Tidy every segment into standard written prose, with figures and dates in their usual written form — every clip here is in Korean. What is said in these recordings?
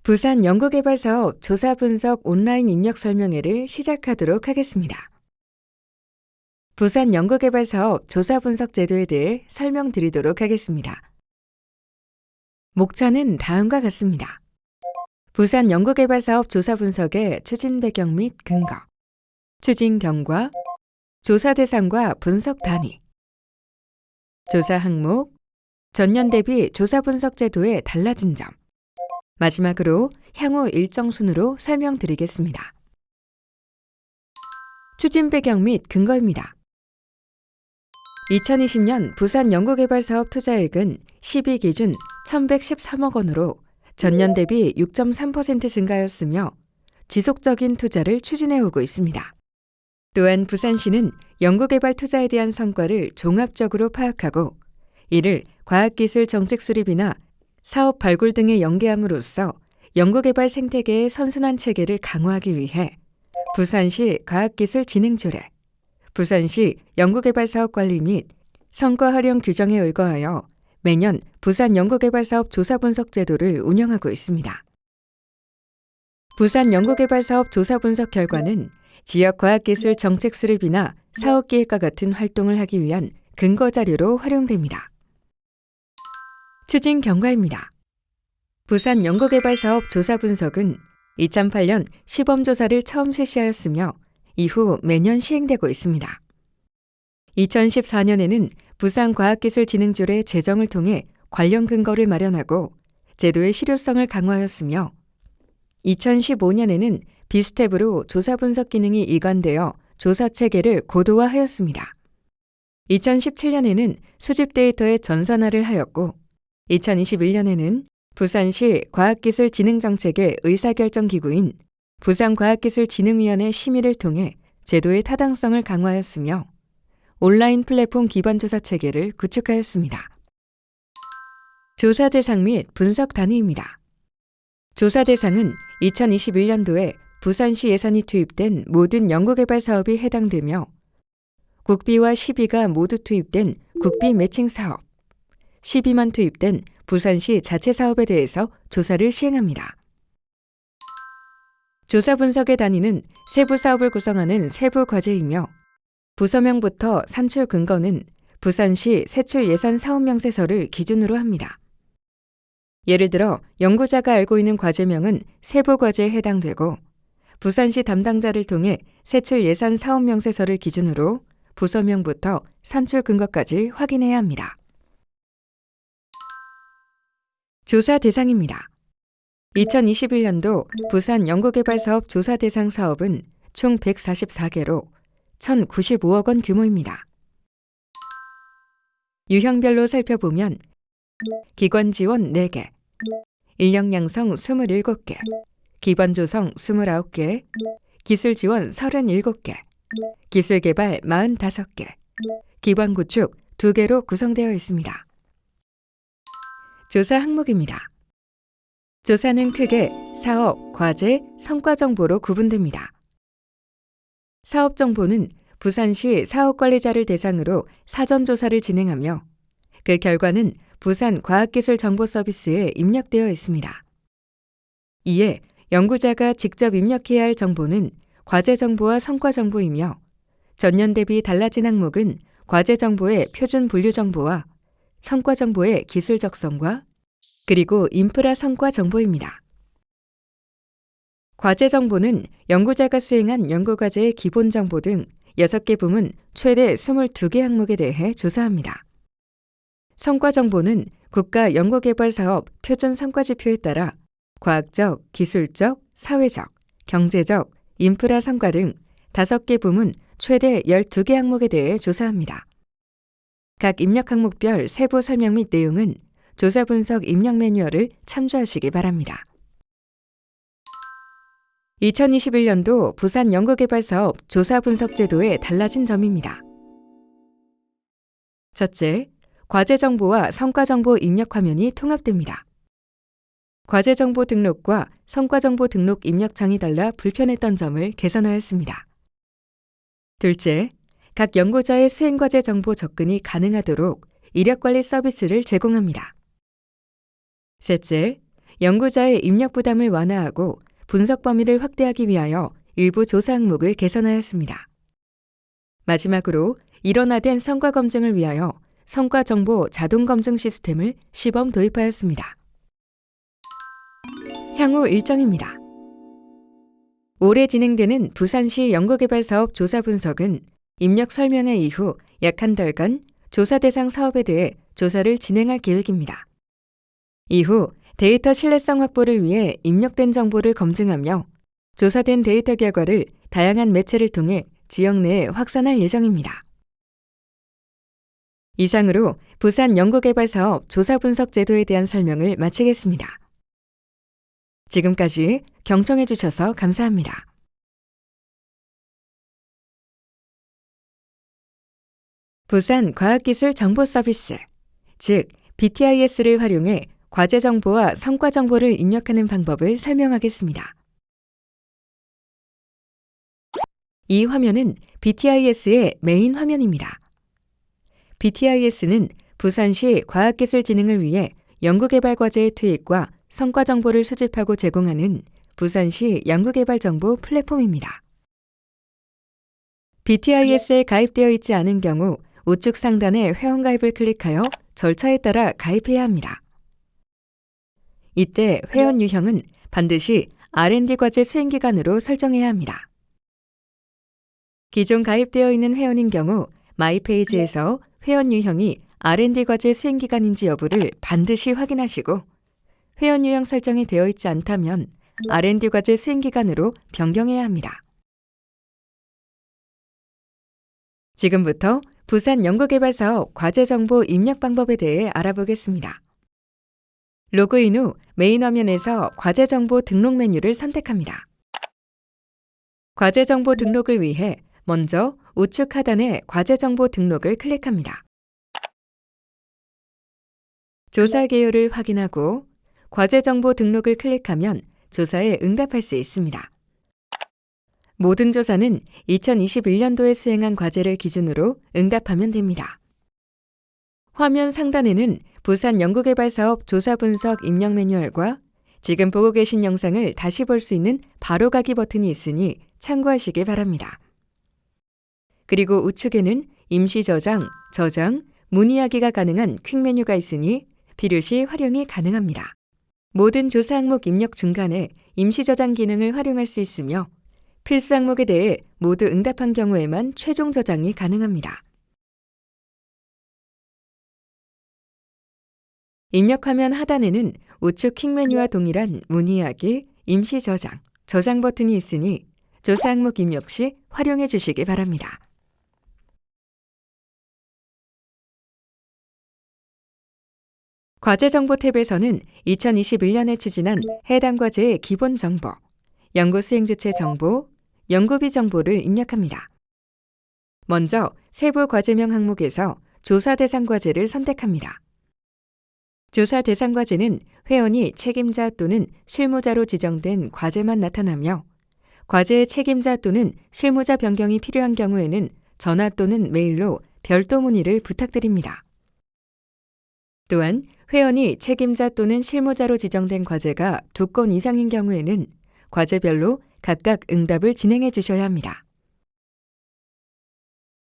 부산 연구개발사업 조사 분석 온라인 입력 설명회를 시작하도록 하겠습니다. 부산 연구개발사업 조사 분석 제도에 대해 설명드리도록 하겠습니다. 목차는 다음과 같습니다. 부산 연구개발사업 조사 분석의 추진 배경 및 근거, 추진 경과, 조사 대상과 분석 단위, 조사 항목, 전년 대비 조사 분석 제도의 달라진 점, 마지막으로 향후 일정 순으로 설명드리겠습니다. 추진 배경 및 근거입니다. 2020년 부산 연구개발사업 투자액은 12 기준 1,113억 원으로 전년 대비 6.3% 증가하였으며 지속적인 투자를 추진해오고 있습니다. 또한 부산시는 연구개발 투자에 대한 성과를 종합적으로 파악하고 이를 과학기술 정책 수립이나 사업 발굴 등에 연계함으로써 연구개발 생태계의 선순환 체계를 강화하기 위해 부산시 과학기술진흥조례, 부산시 연구개발사업관리 및 성과 활용 규정에 의거하여 매년 부산 연구개발사업 조사분석 제도를 운영하고 있습니다. 부산 연구개발사업 조사분석 결과는 지역 과학기술 정책 수립이나 사업기획과 같은 활동을 하기 위한 근거자료로 활용됩니다. 추진 경과입니다. 부산 연구개발사업 조사 분석은 2008년 시범조사를 처음 실시하였으며 이후 매년 시행되고 있습니다. 2014년에는 부산과학기술진흥조례 제정을 통해 관련 근거를 마련하고 제도의 실효성을 강화하였으며 2015년에는 비스텝으로 조사 분석 기능이 이관되어 조사 체계를 고도화하였습니다. 2017년에는 수집 데이터의 전산화를 하였고 2021년에는 부산시 과학기술진흥정책의 의사결정기구인 부산과학기술진흥위원회 심의를 통해 제도의 타당성을 강화하였으며 온라인 플랫폼 기반 조사 체계를 구축하였습니다. 조사 대상 및 분석 단위입니다. 조사 대상은 2021년도에 부산시 예산이 투입된 모든 연구개발 사업이 해당되며 국비와 시비가 모두 투입된 국비 매칭 사업, 시비만 투입된 부산시 자체 사업에 대해서 조사를 시행합니다. 조사 분석의 단위는 세부 사업을 구성하는 세부 과제이며 부서명부터 산출 근거는 부산시 세출 예산 사업명세서를 기준으로 합니다. 예를 들어 연구자가 알고 있는 과제명은 세부 과제에 해당되고 부산시 담당자를 통해 세출 예산 사업명세서를 기준으로 부서명부터 산출 근거까지 확인해야 합니다. 조사 대상입니다. 2021년도 부산 연구개발사업 조사 대상 사업은 총 144개로 1,095억 원 규모입니다. 유형별로 살펴보면 기관 지원 4개, 인력 양성 27개, 기반 조성 29개, 기술 지원 37개, 기술 개발 45개, 기반 구축 2개로 구성되어 있습니다. 조사 항목입니다. 조사는 크게 사업, 과제, 성과 정보로 구분됩니다. 사업 정보는 부산시 사업관리자를 대상으로 사전조사를 진행하며 그 결과는 부산 과학기술정보서비스에 입력되어 있습니다. 이에 연구자가 직접 입력해야 할 정보는 과제 정보와 성과 정보이며 전년 대비 달라진 항목은 과제 정보의 표준 분류 정보와 성과 정보의 기술 적성과 그리고 인프라 성과 정보입니다. 과제 정보는 연구자가 수행한 연구과제의 기본 정보 등 6개 부문 최대 22개 항목에 대해 조사합니다. 성과 정보는 국가 연구개발사업 표준 성과지표에 따라 과학적, 기술적, 사회적, 경제적, 인프라 성과 등 5개 부문 최대 12개 항목에 대해 조사합니다. 각 입력 항목별 세부 설명 및 내용은 조사 분석 입력 매뉴얼을 참조하시기 바랍니다. 2021년도 부산 연구개발사업 조사 분석 제도의 달라진 점입니다. 첫째, 과제 정보와 성과 정보 입력 화면이 통합됩니다. 과제 정보 등록과 성과 정보 등록 입력창이 달라 불편했던 점을 개선하였습니다. 둘째, 각 연구자의 수행과제 정보 접근이 가능하도록 이력관리 서비스를 제공합니다. 셋째, 연구자의 입력 부담을 완화하고 분석 범위를 확대하기 위하여 일부 조사 항목을 개선하였습니다. 마지막으로 일원화된 성과 검증을 위하여 성과 정보 자동 검증 시스템을 시범 도입하였습니다. 향후 일정입니다. 올해 진행되는 부산시 연구개발사업 조사 분석은 입력 설명회 이후 약 한 달간 조사 대상 사업에 대해 조사를 진행할 계획입니다. 이후 데이터 신뢰성 확보를 위해 입력된 정보를 검증하며 조사된 데이터 결과를 다양한 매체를 통해 지역 내에 확산할 예정입니다. 이상으로 부산 연구개발사업 조사 분석 제도에 대한 설명을 마치겠습니다. 지금까지 경청해 주셔서 감사합니다. 부산 과학기술 정보 서비스, 즉 BTIS를 활용해 과제 정보와 성과 정보를 입력하는 방법을 설명하겠습니다. 이 화면은 BTIS의 메인 화면입니다. BTIS는 부산시 과학기술 진흥을 위해 연구개발 과제의 투입과 성과 정보를 수집하고 제공하는 부산시 연구개발 정보 플랫폼입니다. BTIS에 가입되어 있지 않은 경우 우측 상단의 회원가입을 클릭하여 절차에 따라 가입해야 합니다. 이때 회원 유형은 반드시 R&D 과제 수행기간으로 설정해야 합니다. 기존 가입되어 있는 회원인 경우 마이 페이지에서 회원 유형이 R&D 과제 수행기간인지 여부를 반드시 확인하시고 회원 유형 설정이 되어 있지 않다면 R&D 과제 수행기간으로 변경해야 합니다. 지금부터 부산 연구개발사업 과제정보 입력 방법에 대해 알아보겠습니다. 로그인 후 메인 화면에서 과제정보 등록 메뉴를 선택합니다. 과제정보 등록을 위해 먼저 우측 하단의 과제정보 등록을 클릭합니다. 조사 개요를 확인하고 과제정보 등록을 클릭하면 조사에 응답할 수 있습니다. 모든 조사는 2021년도에 수행한 과제를 기준으로 응답하면 됩니다. 화면 상단에는 부산 연구개발사업 조사 분석 입력 매뉴얼과 지금 보고 계신 영상을 다시 볼 수 있는 바로 가기 버튼이 있으니 참고하시기 바랍니다. 그리고 우측에는 임시 저장, 문의하기가 가능한 퀵 메뉴가 있으니 필요시 활용이 가능합니다. 모든 조사 항목 입력 중간에 임시 저장 기능을 활용할 수 있으며 필수 항목에 대해 모두 응답한 경우에만 최종 저장이 가능합니다. 입력 화면 하단에는 우측 퀵 메뉴와 동일한 문의하기, 임시 저장, 저장 버튼이 있으니 조사 항목 입력 시 활용해 주시기 바랍니다. 과제 정보 탭에서는 2021년에 추진한 해당 과제의 기본 정보, 연구 수행 주체 정보, 연구비 정보를 입력합니다. 먼저 세부 과제명 항목에서 조사 대상 과제를 선택합니다. 조사 대상 과제는 회원이 책임자 또는 실무자로 지정된 과제만 나타나며 과제의 책임자 또는 실무자 변경이 필요한 경우에는 전화 또는 메일로 별도 문의를 부탁드립니다. 또한 회원이 책임자 또는 실무자로 지정된 과제가 2건 이상인 경우에는 과제별로 각각 응답을 진행해 주셔야 합니다.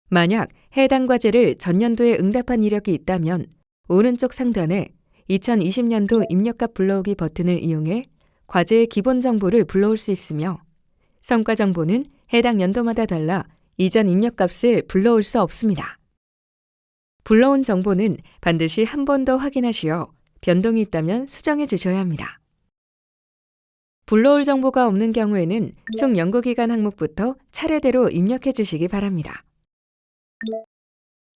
만약 해당 과제를 전년도에 응답한 이력이 있다면 오른쪽 상단에 2020년도 입력값 불러오기 버튼을 이용해 과제의 기본 정보를 불러올 수 있으며 성과 정보는 해당 연도마다 달라 이전 입력값을 불러올 수 없습니다. 불러온 정보는 반드시 한 번 더 확인하시어 변동이 있다면 수정해 주셔야 합니다. 불러올 정보가 없는 경우에는 총 연구기간 항목부터 차례대로 입력해 주시기 바랍니다.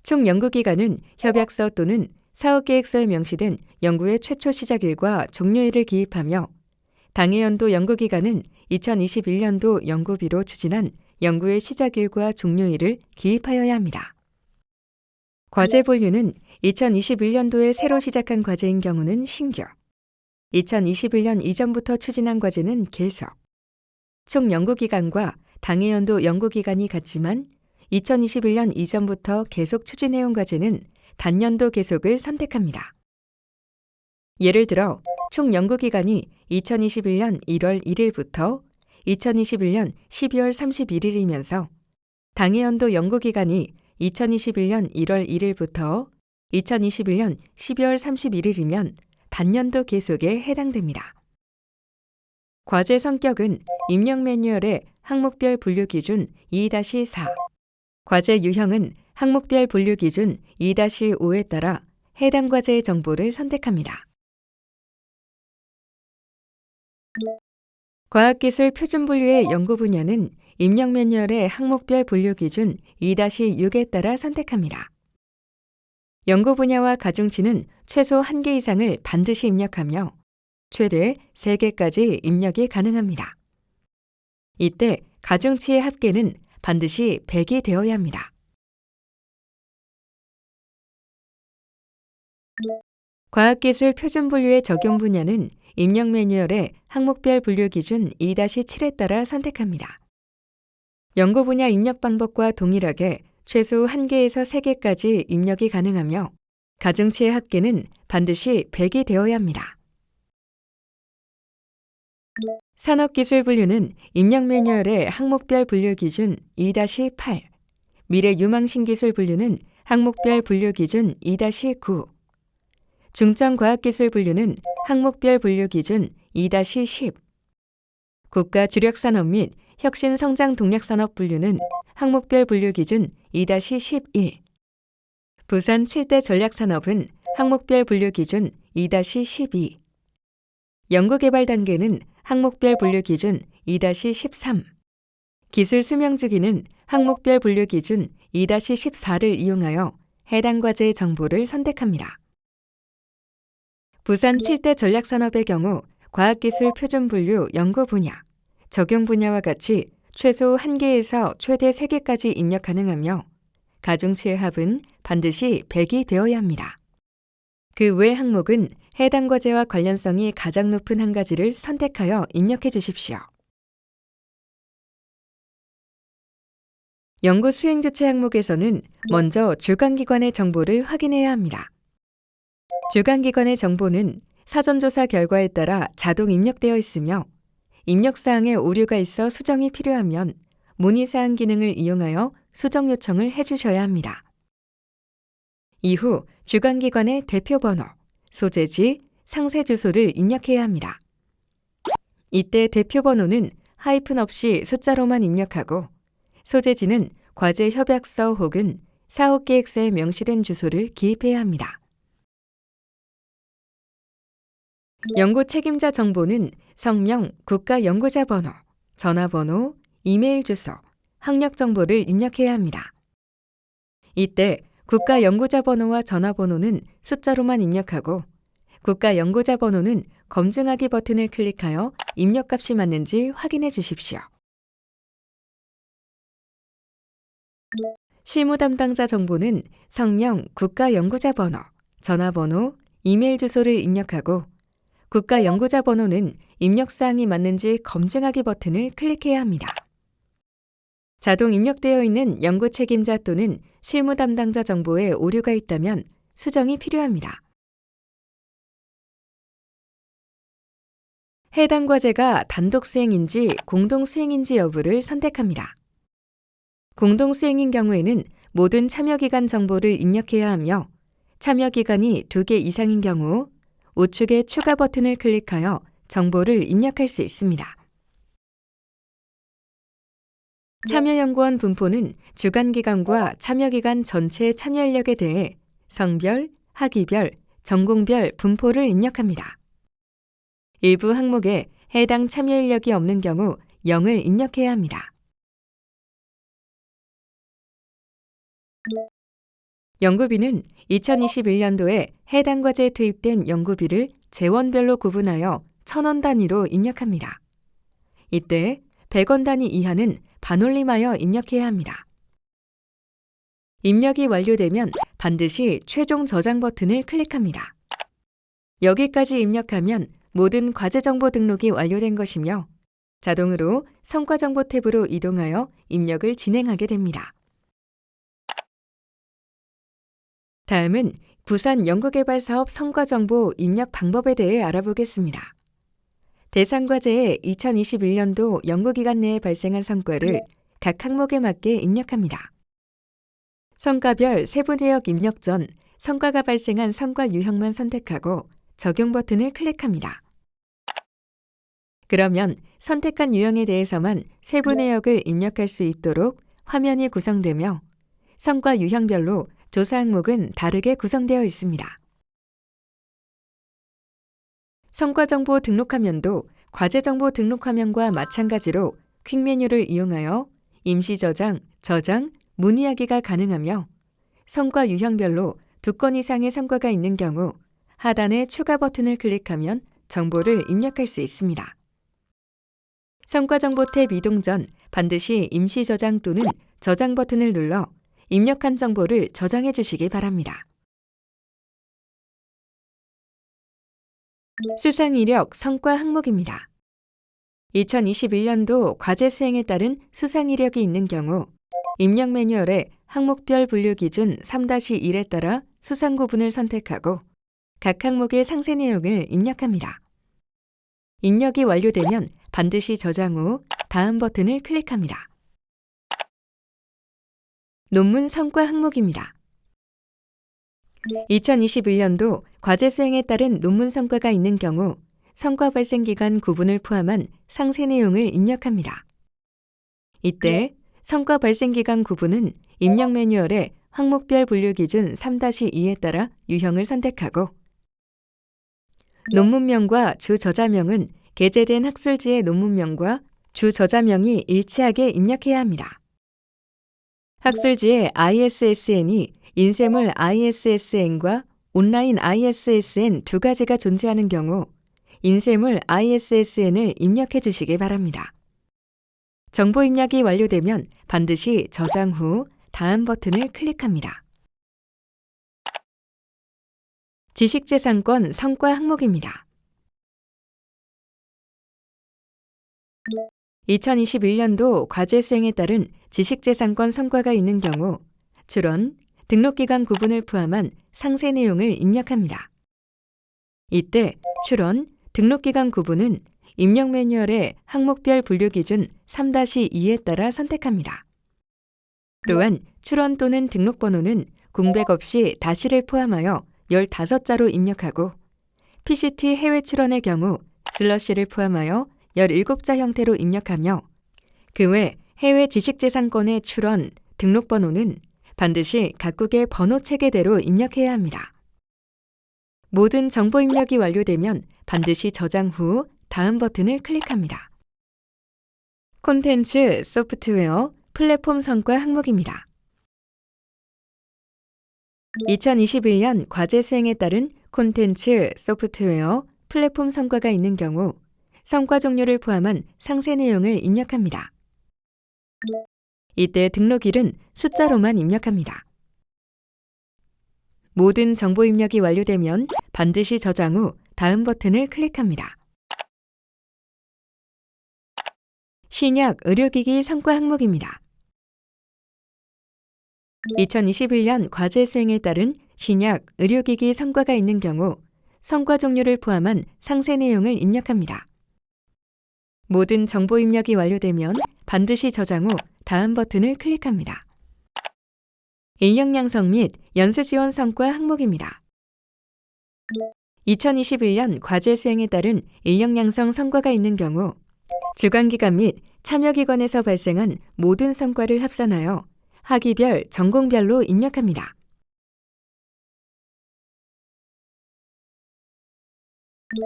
총 연구기간은 협약서 또는 사업계획서에 명시된 연구의 최초 시작일과 종료일을 기입하며 당해 연도 연구기간은 2021년도 연구비로 추진한 연구의 시작일과 종료일을 기입하여야 합니다. 과제 분류는 2021년도에 새로 시작한 과제인 경우는 신규, 2021년 이전부터 추진한 과제는 계속, 총 연구기간과 당해 연도 연구기간이 같지만 2021년 이전부터 계속 추진해온 과제는 단연도 계속을 선택합니다. 예를 들어 총 연구기간이 2021년 1월 1일부터 2021년 12월 31일이면서 당해연도 연구기간이 2021년 1월 1일부터 2021년 12월 31일이면 단년도 계속에 해당됩니다. 과제 성격은 입력 매뉴얼의 항목별 분류 기준 2-4, 과제 유형은 항목별 분류 기준 2-5에 따라 해당 과제의 정보를 선택합니다. 과학기술 표준 분류의 연구 분야는 입력 매뉴얼의 항목별 분류 기준 2-6에 따라 선택합니다. 연구 분야와 가중치는 최소 1개 이상을 반드시 입력하며 최대 3개까지 입력이 가능합니다. 이때 가중치의 합계는 반드시 100이 되어야 합니다. 과학기술 표준 분류의 적용 분야는 입력 매뉴얼의 항목별 분류 기준 2-7에 따라 선택합니다. 연구 분야 입력 방법과 동일하게 최소 1개에서 3개까지 입력이 가능하며 가중치의 합계는 반드시 100이 되어야 합니다. 산업기술 분류는 입력 매뉴얼의 항목별 분류 기준 2-8, 미래유망신기술 분류는 항목별 분류 기준 2-9, 중점과학기술 분류는 항목별 분류 기준 2-10, 국가주력산업 및 혁신성장동력산업 분류는 항목별 분류 기준 2-11, 부산 7대 전략산업은 항목별 분류 기준 2-12, 연구개발 단계는 항목별 분류 기준 2-13, 기술 수명 주기는 항목별 분류 기준 2-14를 이용하여 해당 과제의 정보를 선택합니다. 부산 7대 전략산업의 경우 과학기술 표준 분류 연구 분야, 적용 분야와 같이 최소 1개에서 최대 3개까지 입력 가능하며 가중치의 합은 반드시 100이 되어야 합니다. 그 외 항목은 해당 과제와 관련성이 가장 높은 한 가지를 선택하여 입력해 주십시오. 연구 수행 주체 항목에서는 먼저 주관기관의 정보를 확인해야 합니다. 주관기관의 정보는 사전조사 결과에 따라 자동 입력되어 있으며 입력사항에 오류가 있어 수정이 필요하면 문의사항 기능을 이용하여 수정 요청을 해주셔야 합니다. 이후 주관기관의 대표번호, 소재지, 상세 주소를 입력해야 합니다. 이때 대표번호는 하이픈 없이 숫자로만 입력하고 소재지는 과제 협약서 혹은 사업계획서에 명시된 주소를 기입해야 합니다. 연구 책임자 정보는 성명, 국가연구자 번호, 전화번호, 이메일 주소, 학력 정보를 입력해야 합니다. 이때 국가연구자 번호와 전화번호는 숫자로만 입력하고 국가연구자 번호는 검증하기 버튼을 클릭하여 입력값이 맞는지 확인해 주십시오. 실무 담당자 정보는 성명, 국가연구자 번호, 전화번호, 이메일 주소를 입력하고 국가연구자 번호는 입력사항이 맞는지 검증하기 버튼을 클릭해야 합니다. 자동 입력되어 있는 연구 책임자 또는 실무 담당자 정보에 오류가 있다면 수정이 필요합니다. 해당 과제가 단독 수행인지 공동 수행인지 여부를 선택합니다. 공동 수행인 경우에는 모든 참여기간 정보를 입력해야 하며 참여기간이 2개 이상인 경우 우측의 추가 버튼을 클릭하여 정보를 입력할 수 있습니다. 참여연구원 분포는 주관기관과 참여기관 전체의 참여 인력에 대해 성별, 학위별, 전공별 분포를 입력합니다. 일부 항목에 해당 참여 인력이 없는 경우 0을 입력해야 합니다. 연구비는 2021년도에 해당 과제에 투입된 연구비를 재원별로 구분하여 1,000원 단위로 입력합니다. 이때 100원 단위 이하는 반올림하여 입력해야 합니다. 입력이 완료되면 반드시 최종 저장 버튼을 클릭합니다. 여기까지 입력하면 모든 과제 정보 등록이 완료된 것이며 자동으로 성과 정보 탭으로 이동하여 입력을 진행하게 됩니다. 다음은 부산 연구개발사업 성과정보 입력 방법에 대해 알아보겠습니다. 대상과제의 2021년도 연구기간 내에 발생한 성과를 각 항목에 맞게 입력합니다. 성과별 세부 내역 입력 전 성과가 발생한 성과 유형만 선택하고 적용 버튼을 클릭합니다. 그러면 선택한 유형에 대해서만 세부 내역을 입력할 수 있도록 화면이 구성되며 성과 유형별로 조사 항목은 다르게 구성되어 있습니다. 성과정보 등록 화면도 과제정보 등록 화면과 마찬가지로 퀵 메뉴를 이용하여 임시 저장, 문의하기가 가능하며 성과 유형별로 2건 이상의 성과가 있는 경우 하단의 추가 버튼을 클릭하면 정보를 입력할 수 있습니다. 성과정보 탭 이동 전 반드시 임시 저장 또는 저장 버튼을 눌러 입력한 정보를 저장해 주시기 바랍니다. 수상 이력 성과 항목입니다. 2021년도 과제 수행에 따른 수상 이력이 있는 경우 입력 매뉴얼의 항목별 분류 기준 3-1에 따라 수상 구분을 선택하고 각 항목의 상세 내용을 입력합니다. 입력이 완료되면 반드시 저장 후 다음 버튼을 클릭합니다. 논문 성과 항목입니다. 2021년도 과제 수행에 따른 논문 성과가 있는 경우 성과 발생 기간 구분을 포함한 상세 내용을 입력합니다. 이때 성과 발생 기간 구분은 입력 매뉴얼의 항목별 분류 기준 3-2에 따라 유형을 선택하고 논문명과 주 저자명은 게재된 학술지의 논문명과 주 저자명이 일치하게 입력해야 합니다. 학술지의 ISSN이 인쇄물 ISSN과 온라인 ISSN 2가지가 존재하는 경우 인쇄물 ISSN을 입력해 주시기 바랍니다. 정보 입력이 완료되면 반드시 저장 후 다음 버튼을 클릭합니다. 지식재산권 성과 항목입니다. 2021년도 과제 수행에 따른 지식재산권 성과가 있는 경우 출원, 등록기간 구분을 포함한 상세 내용을 입력합니다. 이때 출원, 등록기간 구분은 입력 매뉴얼의 항목별 분류 기준 3-2에 따라 선택합니다. 또한 출원 또는 등록번호는 공백 없이 다시를 포함하여 15자로 입력하고 PCT 해외 출원의 경우 슬러시를 포함하여 17자 형태로 입력하며 그 외 해외 지식재산권의 출원, 등록번호는 반드시 각국의 번호 체계대로 입력해야 합니다. 모든 정보 입력이 완료되면 반드시 저장 후 다음 버튼을 클릭합니다. 콘텐츠, 소프트웨어, 플랫폼 성과 항목입니다. 2021년 과제 수행에 따른 콘텐츠, 소프트웨어, 플랫폼 성과가 있는 경우 성과 종류를 포함한 상세 내용을 입력합니다. 이때 등록일은 숫자로만 입력합니다. 모든 정보 입력이 완료되면 반드시 저장 후 다음 버튼을 클릭합니다. 신약 의료기기 성과 항목입니다. 2021년 과제 수행에 따른 신약 의료기기 성과가 있는 경우 성과 종류를 포함한 상세 내용을 입력합니다. 모든 정보 입력이 완료되면 반드시 저장 후 다음 버튼을 클릭합니다. 인력 양성 및 연수 지원 성과 항목입니다. 2021년 과제 수행에 따른 인력 양성 성과가 있는 경우 주관기관 및 참여기관에서 발생한 모든 성과를 합산하여 학위별, 전공별로 입력합니다.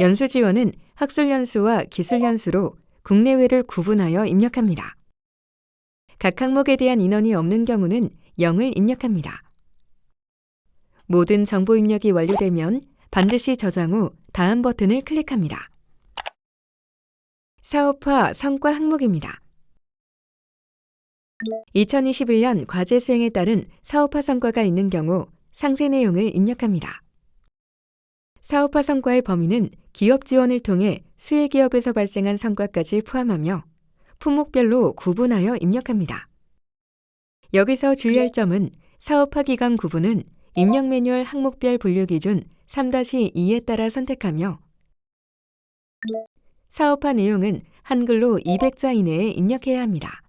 연수 지원은 학술연수와 기술연수로 국내외를 구분하여 입력합니다. 각 항목에 대한 인원이 없는 경우는 0을 입력합니다. 모든 정보 입력이 완료되면 반드시 저장 후 다음 버튼을 클릭합니다. 사업화 성과 항목입니다. 2021년 과제 수행에 따른 사업화 성과가 있는 경우 상세 내용을 입력합니다. 사업화 성과의 범위는 기업 지원을 통해 수혜기업에서 발생한 성과까지 포함하며 품목별로 구분하여 입력합니다. 여기서 주의할 점은 사업화 기간 구분은 입력 매뉴얼 항목별 분류 기준 3-2에 따라 선택하며 사업화 내용은 한글로 200자 이내에 입력해야 합니다.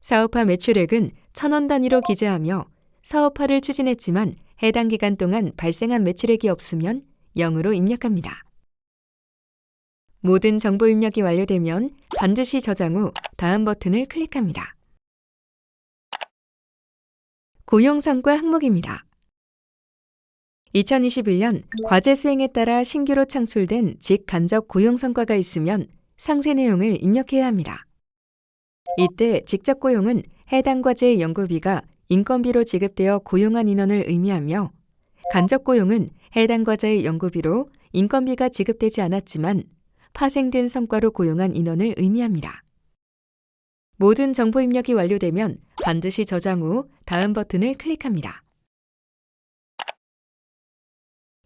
사업화 매출액은 1,000원 단위로 기재하며 사업화를 추진했지만 해당 기간 동안 발생한 매출액이 없으면 0으로 입력합니다. 모든 정보 입력이 완료되면 반드시 저장 후 다음 버튼을 클릭합니다. 고용 성과 항목입니다. 2021년 과제 수행에 따라 신규로 창출된 직간접 고용 성과가 있으면 상세 내용을 입력해야 합니다. 이때 직접 고용은 해당 과제의 연구비가 인건비로 지급되어 고용한 인원을 의미하며 간접 고용은 해당 과제의 연구비로 인건비가 지급되지 않았지만 파생된 성과로 고용한 인원을 의미합니다. 모든 정보 입력이 완료되면 반드시 저장 후 다음 버튼을 클릭합니다.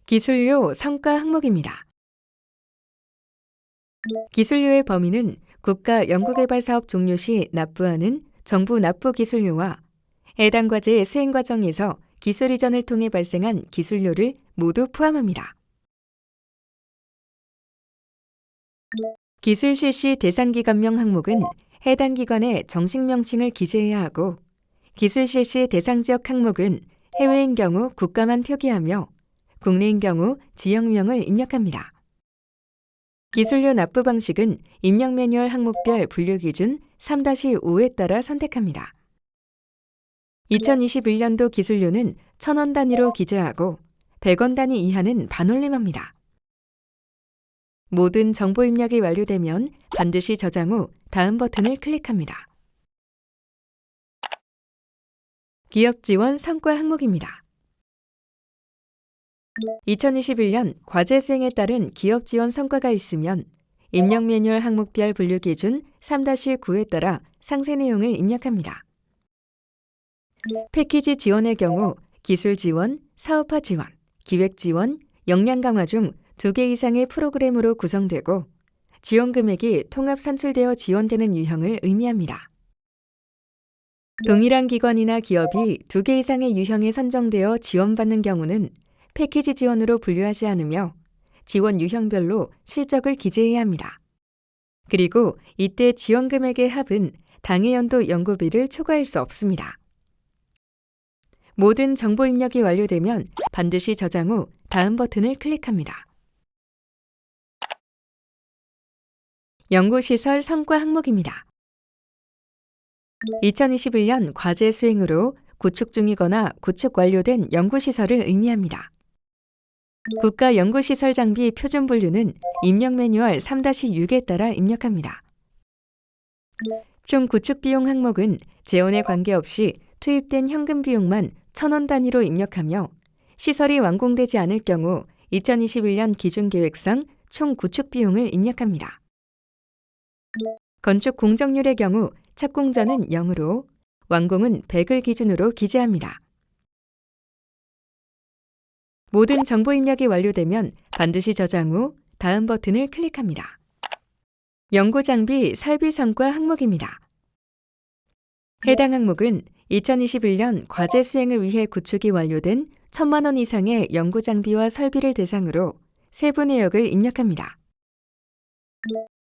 기술료 성과 항목입니다. 기술료의 범위는 국가 연구개발사업 종료 시 납부하는 정부 납부 기술료와 해당 과제의 수행 과정에서 기술 이전을 통해 발생한 기술료를 모두 포함합니다. 기술 실시 대상 기관명 항목은 해당 기관의 정식 명칭을 기재해야 하고 기술 실시 대상 지역 항목은 해외인 경우 국가만 표기하며 국내인 경우 지역명을 입력합니다. 기술료 납부 방식은 입력 매뉴얼 항목별 분류 기준 3-5에 따라 선택합니다. 2021년도 기술료는 1,000원 단위로 기재하고 100원 단위 이하는 반올림합니다. 모든 정보 입력이 완료되면 반드시 저장 후 다음 버튼을 클릭합니다. 기업 지원 성과 항목입니다. 2021년 과제 수행에 따른 기업 지원 성과가 있으면 입력 매뉴얼 항목별 분류 기준 3-9에 따라 상세 내용을 입력합니다. 패키지 지원의 경우 기술 지원, 사업화 지원, 기획 지원, 역량 강화 중 2개 이상의 프로그램으로 구성되고 지원 금액이 통합 산출되어 지원되는 유형을 의미합니다. 동일한 기관이나 기업이 2개 이상의 유형에 선정되어 지원받는 경우는 패키지 지원으로 분류하지 않으며 지원 유형별로 실적을 기재해야 합니다. 그리고 이때 지원 금액의 합은 당해 연도 연구비를 초과할 수 없습니다. 모든 정보 입력이 완료되면 반드시 저장 후 다음 버튼을 클릭합니다. 연구시설 성과 항목입니다. 2021년 과제 수행으로 구축 중이거나 구축 완료된 연구시설을 의미합니다. 국가 연구시설 장비 표준 분류는 입력 매뉴얼 3-6에 따라 입력합니다. 총 구축 비용 항목은 재원에 관계없이 투입된 현금 비용만 1,000원 단위로 입력하며 시설이 완공되지 않을 경우 2021년 기준계획상 총 구축 비용을 입력합니다. 건축 공정률의 경우 착공전은 0으로 완공은 100을 기준으로 기재합니다. 모든 정보 입력이 완료되면 반드시 저장 후 다음 버튼을 클릭합니다. 연구장비 설비 성과 항목입니다. 해당 항목은 2021년 과제 수행을 위해 구축이 완료된 1,000만 원 이상의 연구장비와 설비를 대상으로 세부 내역을 입력합니다.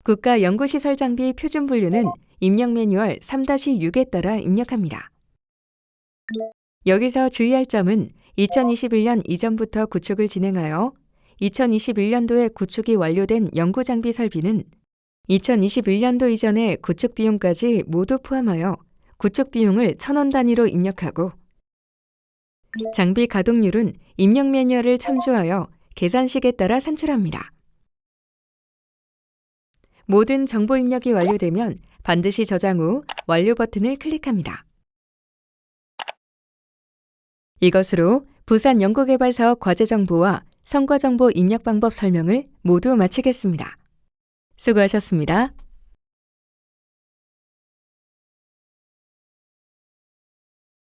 국가 연구시설 장비 표준 분류는 입력 매뉴얼 3-6에 따라 입력합니다. 여기서 주의할 점은 2021년 이전부터 구축을 진행하여 2021년도에 구축이 완료된 연구장비 설비는 2021년도 이전의 구축 비용까지 모두 포함하여 구축 비용을 1,000원 단위로 입력하고 장비 가동률은 입력 매뉴얼을 참조하여 계산식에 따라 산출합니다. 모든 정보 입력이 완료되면 반드시 저장 후 완료 버튼을 클릭합니다. 이것으로 부산 연구개발사업 과제 정보와 성과 정보 입력 방법 설명을 모두 마치겠습니다. 수고하셨습니다.